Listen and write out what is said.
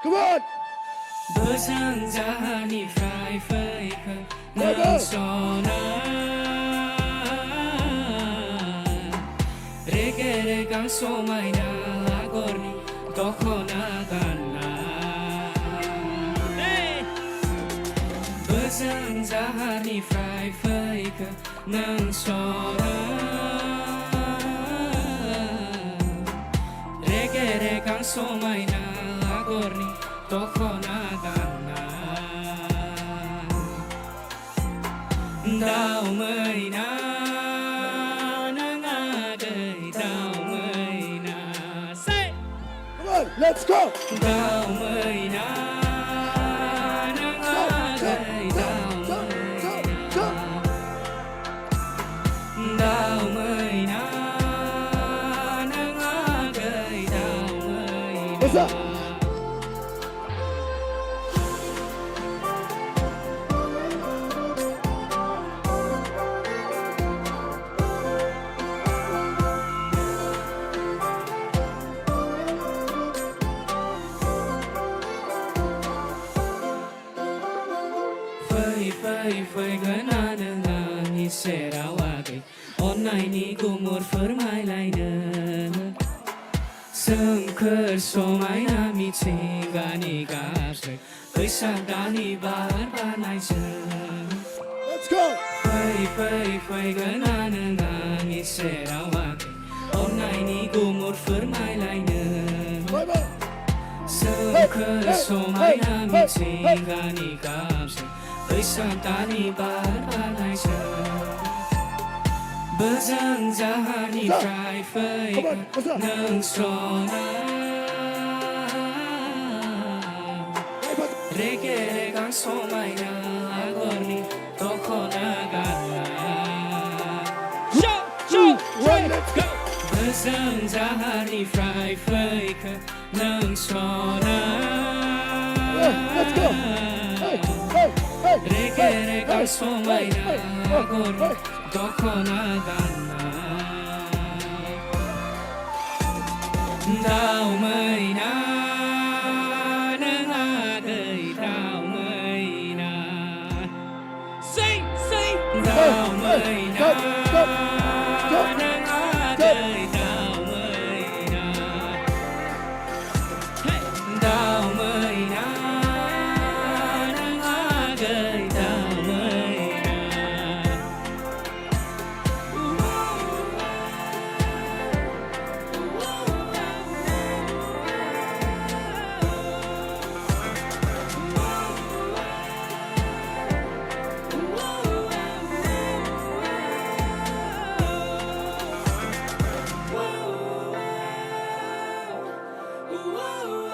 Come on. Bớsang jahani fry fake nang sona Reke rekang somai na agorni tokhona ganna Bớsang jahani fry fake nang sona Reke rekang somai na agorni tokhona ganna Dao mai na nang agai dao mai na say Come on, let's go. Dao mai na nang agai dao mai na Dao mai na nang agai dao mai na What's up? Phơi gana nga ni sera wage online ni kumur fermai laina Sengker somai na mi tsinga ni gasre Phơi dani bar banai Let's go. Phơi gana nga ni sera wage online ni kumur fermai laina Bye bye. Sengker somai na mi tsinga ni gasre Dani bar banai Bớsang jahani fry fake nang sona Reke rekang somai na agorni tokhona ganna Two, one, let's go. Bớsang jahani fry fake nang sona Let's go. Hey, hey, hey. Reke rekang somai na agorni tokhona ganna Dao mai na nang agai dao mai na Sing Dao mai na nang agai dao mai na Hey Dao mai na nang agai dao mai na Whoa.